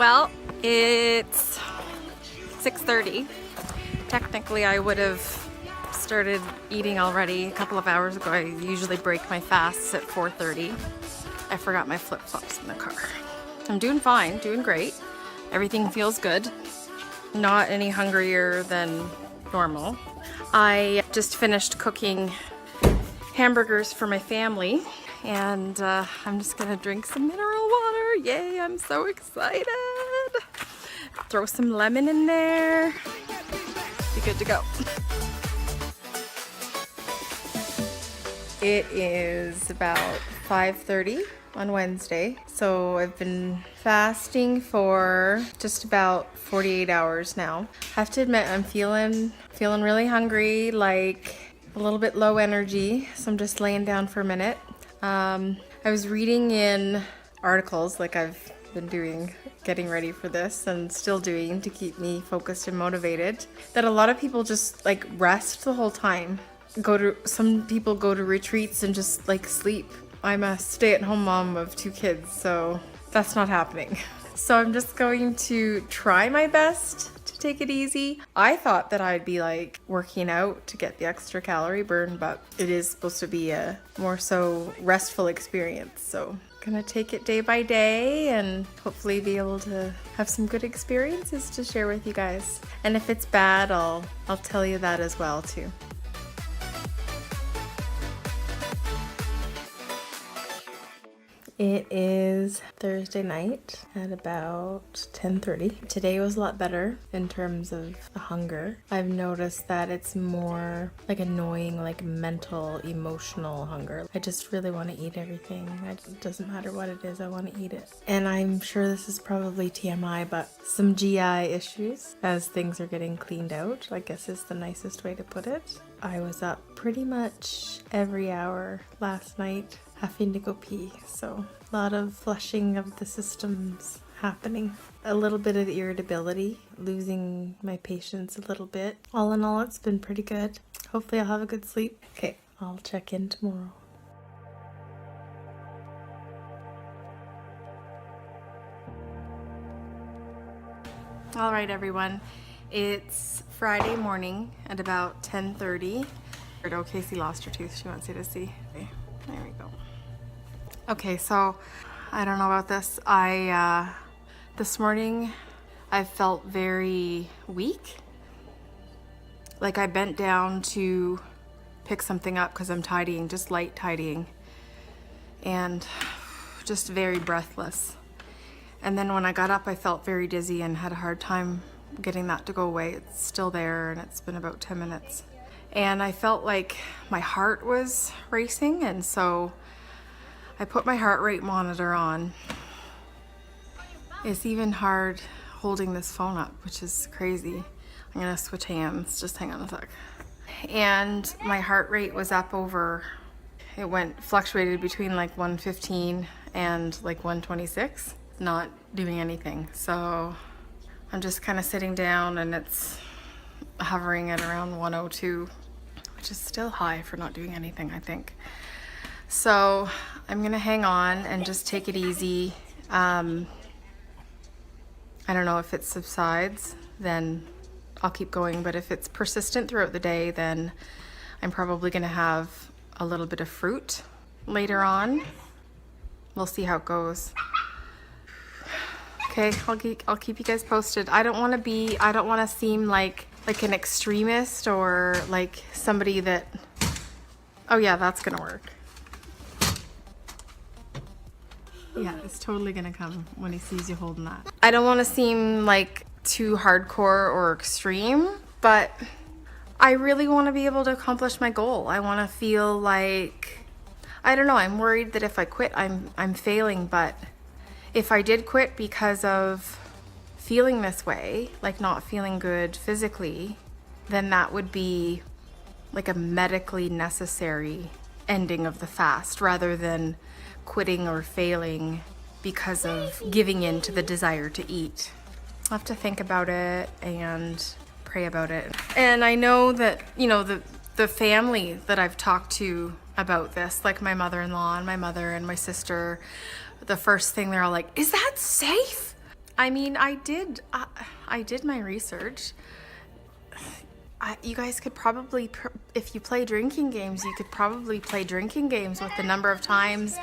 Well, it's 6:30. Technically, I would have started eating already a couple of hours ago. I usually break my fasts at 4:30. I forgot my flip-flops in the car. I'm doing fine, doing great. Everything feels good. Not any hungrier than normal. I just finished cooking hamburgers for my family, and I'm just gonna drink some mineral water. Yay, I'm so excited. Throw some lemon in there. Be good to go. It is about 5:30 on Wednesday, so I've been fasting for just about 48 hours now. I have to admit, I'm feeling really hungry, like a little bit low energy, so I'm just laying down for a minute. I was reading in articles, like I've been doing, getting ready for this and still doing to keep me focused and motivated, that a lot of people just like rest the whole time. Some people go to retreats and just like sleep. I'm a stay-at-home mom of 2 kids, so that's not happening. So I'm just going to try my best to take it easy. I thought that I'd be like working out to get the extra calorie burn, but it is supposed to be a more so restful experience. So I'm gonna take it day by day and hopefully be able to have some good experiences to share with you guys. And if it's bad, I'll tell you that as well too. It is Thursday night at about 10:30. Today was a lot better in terms of the hunger. I've noticed that it's more like annoying, like mental, emotional hunger. I just really want to eat everything. It doesn't matter what it is, I want to eat it. And I'm sure this is probably TMI, but some GI issues as things are getting cleaned out, I guess is the nicest way to put it. I was up pretty much every hour last night having to go pee, so a lot of flushing of the systems happening. A little bit of irritability, losing my patience a little bit. All in all, it's been pretty good. Hopefully I'll have a good sleep. Okay, I'll check in tomorrow. All right, everyone. It's Friday morning at about 10:30. Oh, Casey lost her tooth. She wants you to see. Okay, there we go. Okay, so I don't know about this. This morning I felt very weak. Like I bent down to pick something up because I'm tidying, just light tidying, and just very breathless. And then when I got up, I felt very dizzy and had a hard time getting that to go away. It's still there, and it's been about 10 minutes. And I felt like my heart was racing, and so I put my heart rate monitor on. It's even hard holding this phone up, which is crazy. I'm gonna switch hands, just hang on a sec. And my heart rate was up over, fluctuated between like 115 and like 126, not doing anything. So I'm just kind of sitting down and it's hovering at around 102, which is still high for not doing anything, I think. So I'm gonna hang on and just take it easy. I don't know if it subsides, then I'll keep going, but if it's persistent throughout the day, then I'm probably gonna have a little bit of fruit later on. We'll see how it goes. Okay, I'll keep you guys posted. I don't want to seem like an extremist or like somebody that, oh yeah, that's gonna work. Yeah, it's totally gonna come when he sees you holding that. I don't want to seem like too hardcore or extreme, but I really want to be able to accomplish my goal. I want to feel like, I don't know, I'm worried that if I quit, I'm failing, but if I did quit because of feeling this way, like not feeling good physically, then that would be like a medically necessary ending of the fast rather than quitting or failing because of giving in to the desire to eat. I'll have to think about it and pray about it. And I know that, you know, the family that I've talked to about this, like my mother-in-law and my mother and my sister, the first thing they're all like, is that safe? I mean, I did my research. You guys could probably, if you play drinking games, you could probably play drinking games with the number of times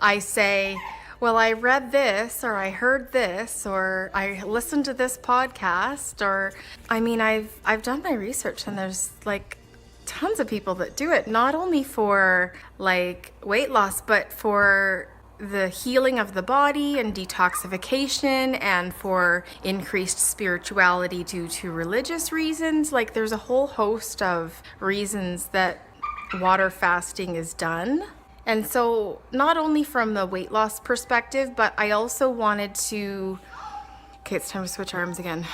I say, well, I read this, or I heard this, or I listened to this podcast, or, I mean, I've done my research, and there's like tons of people that do it, not only for like weight loss, but for the healing of the body and detoxification, and for increased spirituality due to religious reasons. Like, there's a whole host of reasons that water fasting is done. And so not only from the weight loss perspective, but I also wanted to, okay, it's time to switch arms again,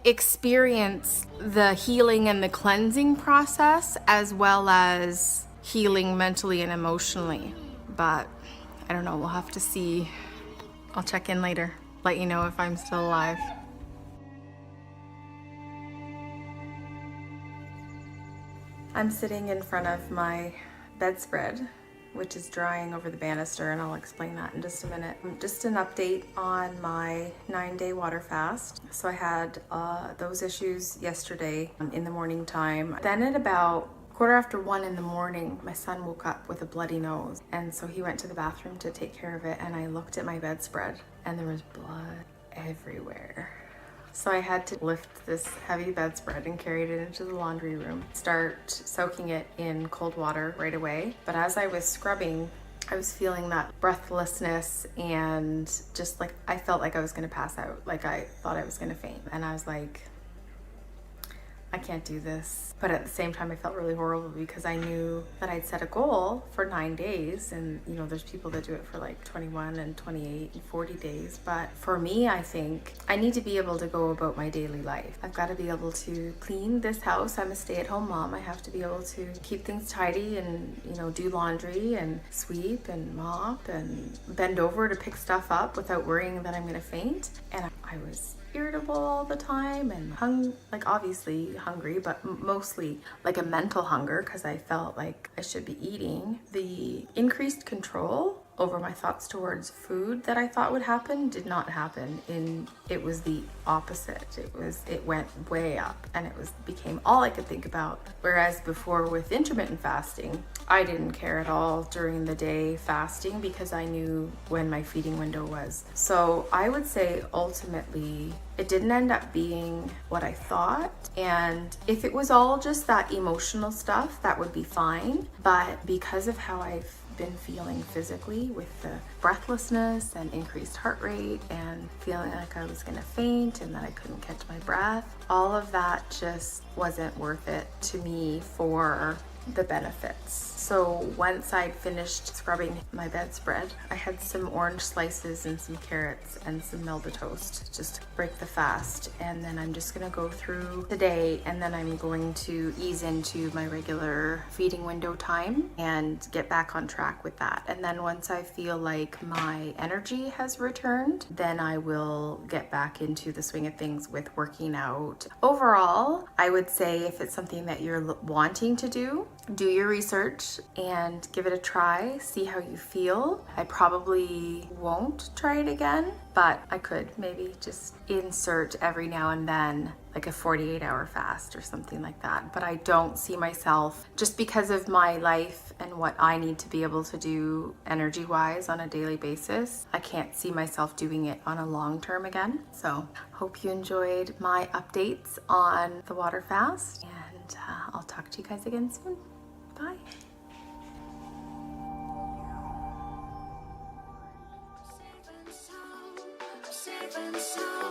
experience the healing and the cleansing process, as well as healing mentally and emotionally. But I don't know, we'll have to see. I'll check in later, let you know if I'm still alive. I'm sitting in front of my bedspread, which is drying over the banister, and I'll explain that in just a minute. Just an update on my 9-day water fast. So I had those issues yesterday in the morning time. Then at about 1:15 in the morning, my son woke up with a bloody nose, and so he went to the bathroom to take care of it, and I looked at my bedspread and there was blood everywhere. So I had to lift this heavy bedspread and carry it into the laundry room, start soaking it in cold water right away. But as I was scrubbing, I was feeling that breathlessness, and just like I felt like I was gonna pass out, like I thought I was gonna faint. And I was like, I can't do this. But at the same time, I felt really horrible because I knew that I'd set a goal for 9 days, and you know, there's people that do it for like 21 and 28 and 40 days. But for me, I think I need to be able to go about my daily life. I've got to be able to clean this house. I'm a stay-at-home mom. I have to be able to keep things tidy and, you know, do laundry and sweep and mop and bend over to pick stuff up without worrying that I'm gonna faint. And I was irritable all the time, and like obviously hungry, but mostly like a mental hunger, because I felt like I should be eating. The increased control over my thoughts towards food that I thought would happen did not happen. It was the opposite. It went way up, and became all I could think about. Whereas before, with intermittent fasting, I didn't care at all during the day fasting because I knew when my feeding window was. So I would say ultimately it didn't end up being what I thought. And if it was all just that emotional stuff, that would be fine. But because of how I've been feeling physically, with the breathlessness and increased heart rate and feeling like I was gonna faint and that I couldn't catch my breath, all of that just wasn't worth it to me for the benefits. So once I'd finished scrubbing my bedspread, I had some orange slices and some carrots and some Melba toast just to break the fast. And then I'm just gonna go through the day, and then I'm going to ease into my regular feeding window time and get back on track with that. And then once I feel like my energy has returned, then I will get back into the swing of things with working out. Overall, I would say if it's something that you're wanting to do your research and give it a try, see how you feel. I probably won't try it again, but I could maybe just insert every now and then like a 48-hour fast or something like that. But I don't see myself, just because of my life and what I need to be able to do energy-wise on a daily basis, I can't see myself doing it on a long term again. So hope you enjoyed my updates on the water fast, and I'll talk to you guys again soon. Bye. Safe and sound.